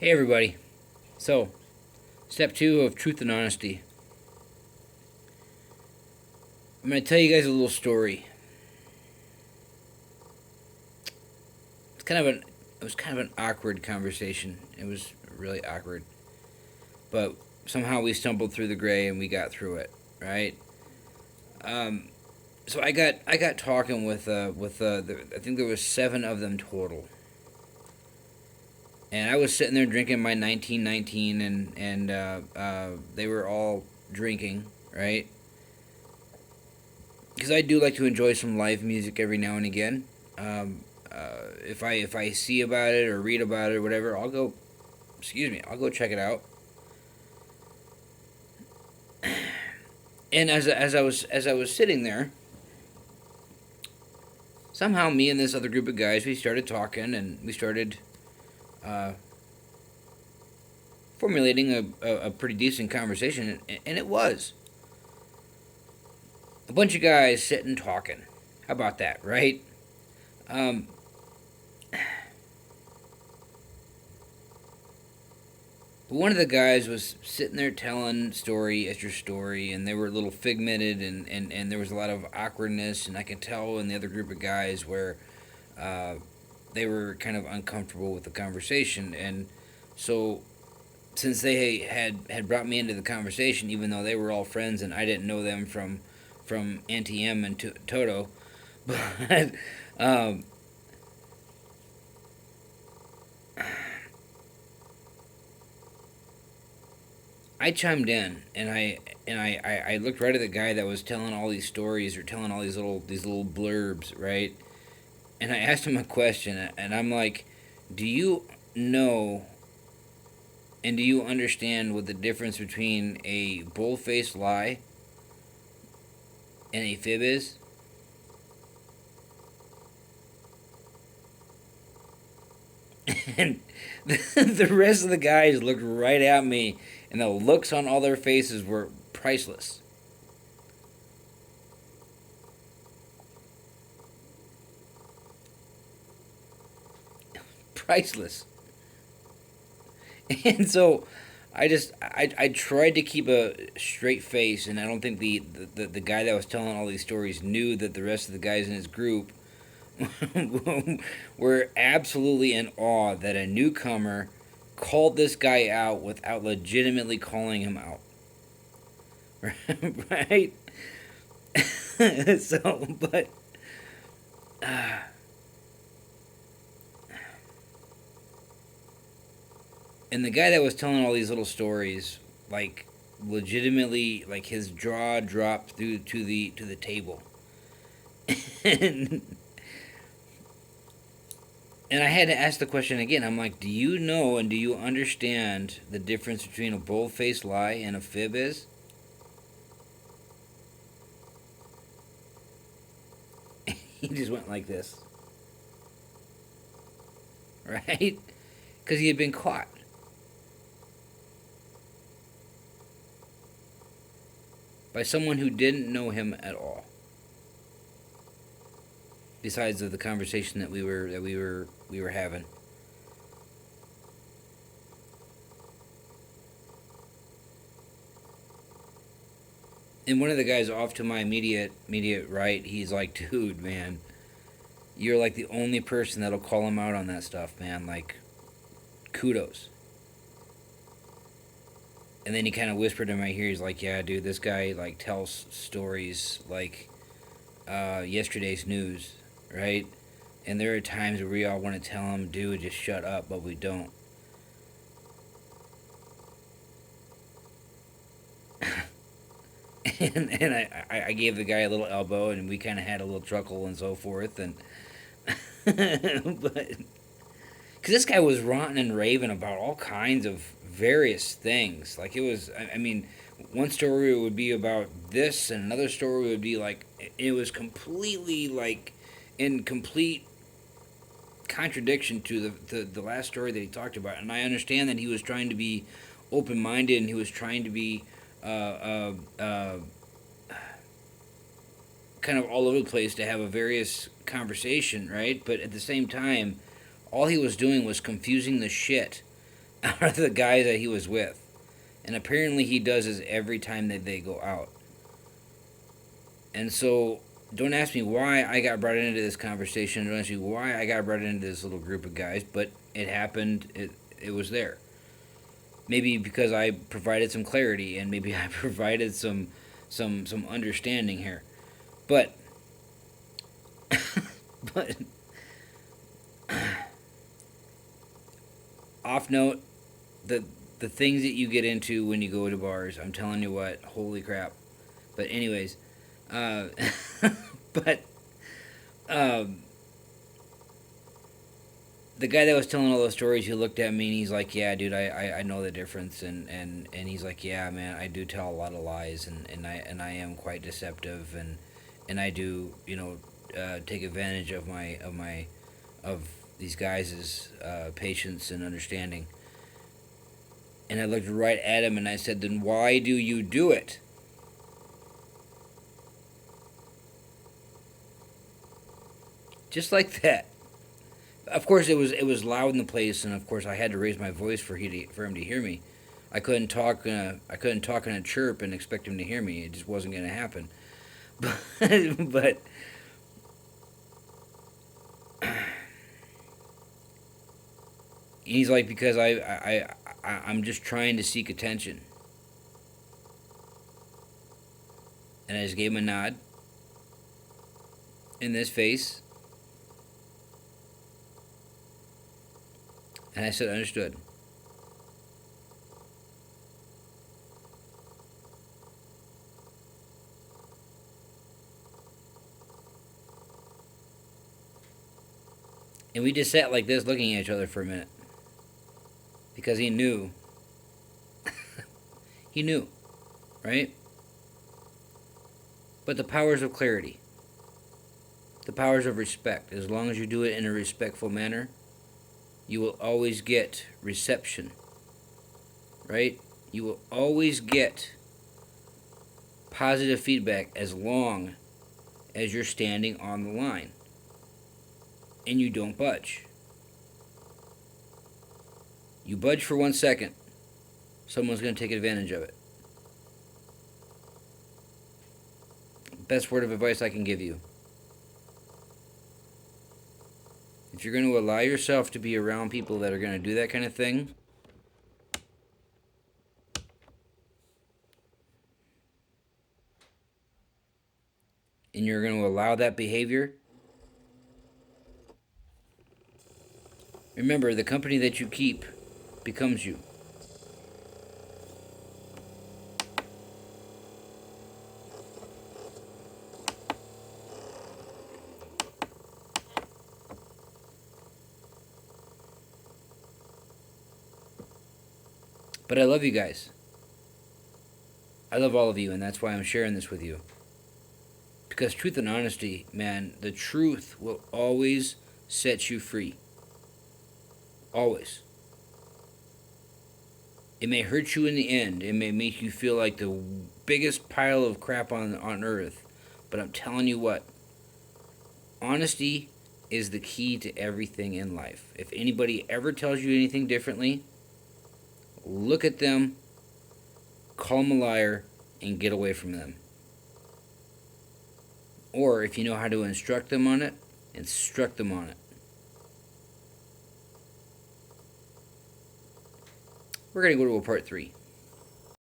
Hey everybody. So, step 2 of truth and honesty. I'm going to tell you guys a little story. It's kind of an it was kind of an awkward conversation. It was really awkward. But somehow we stumbled through the gray and we got through it, right? Um so I got talking with I think there was 7 of them total. And I was sitting there drinking my 1919 and they were all drinking, right? Because I do like to enjoy some live music every now and again. If I see about it or read about it or whatever, I'll go. Excuse me, I'll go check it out. And as I was sitting there, somehow me and this other group of guys we started talking and we started uh, formulating a pretty decent conversation, and it was a bunch of guys sitting talking. How about that, right? Um, But one of the guys was sitting there telling story after story, and they were a little figmented, and there was a lot of awkwardness, and I could tell in the other group of guys where uh, they were kind of uncomfortable with the conversation, and so since they had brought me into the conversation, even though they were all friends and I didn't know them from Auntie M and Toto, but um, I chimed in and I looked right at the guy that was telling all these stories or telling all these little blurbs, right? And I asked him a question and I'm like, "Do you know and do you understand what the difference between a bull-faced lie and a fib is?" And the rest of the guys looked right at me and the looks on all their faces were priceless. Priceless. And so I tried to keep a straight face, and I don't think the guy that was telling all these stories knew that the rest of the guys in his group were absolutely in awe that a newcomer called this guy out without legitimately calling him out. Right? So, but uh, and the guy that was telling all these little stories, like legitimately, like his jaw dropped through to the table, and and I had to ask the question again. I'm like, do you know and do you understand the difference between a bold-faced lie and a fib is? He just went like this, right? Because he had been caught by someone who didn't know him at all. Besides of the conversation that we were having. And one of the guys off to my immediate right, he's like, dude, man, you're like the only person that'll call him out on that stuff, man. Like, kudos. And then he kind of whispered in my ear, he's like, yeah, dude, this guy like tells stories like yesterday's news, right? And there are times where we all want to tell him, dude, just shut up, but we don't. And I gave the guy a little elbow, and we kind of had a little chuckle and so forth, and but because this guy was ranting and raving about all kinds of various things. Like it was, I mean, one story would be about this, and another story would be like it was completely like in complete contradiction to the last story that he talked about. And I understand that he was trying to be open minded, and he was trying to be kind of all over the place to have a various conversation, right? But at the same time, all he was doing was confusing the shit are the guys that he was with. And apparently he does this every time that they go out. And so don't ask me why I got brought into this conversation. Don't ask me why I got brought into this little group of guys, but it happened. It was there. Maybe because I provided some clarity and maybe I provided some understanding here. But but off note, the the things that you get into when you go to bars, I'm telling you what, holy crap. But anyways, uh, but um, the guy that was telling all those stories, he looked at me and he's like, "Yeah, dude, I know the difference." And he's like, "Yeah, man, I do tell a lot of lies, and I am quite deceptive, and I do, take advantage of of these guys' patience and understanding." And I looked right at him and I said, "Then why do you do it?" Just like that. Of course, it was loud in the place, and of course, I had to raise my voice for him to hear me. I couldn't talk in a chirp and expect him to hear me. It just wasn't going to happen. But he's like, because I'm just trying to seek attention, and I just gave him a nod in this face, and I said, "Understood." And we just sat like this, looking at each other for a minute, because he knew, he knew, right? But the powers of clarity, the powers of respect, as long as you do it in a respectful manner, you will always get reception, right? You will always get positive feedback as long as you're standing on the line and you don't budge. You budge for 1 second, someone's going to take advantage of it. Best word of advice I can give you. If you're going to allow yourself to be around people that are going to do that kind of thing, and you're going to allow that behavior, remember, the company that you keep becomes you. But I love you guys. I love all of you, and that's why I'm sharing this with you. Because truth and honesty, man, the truth will always set you free. Always. It may hurt you in the end. It may make you feel like the biggest pile of crap on earth. But I'm telling you what, honesty is the key to everything in life. If anybody ever tells you anything differently, look at them, call them a liar, and get away from them. Or if you know how to instruct them on it, instruct them on it. We're going to go to a part 3.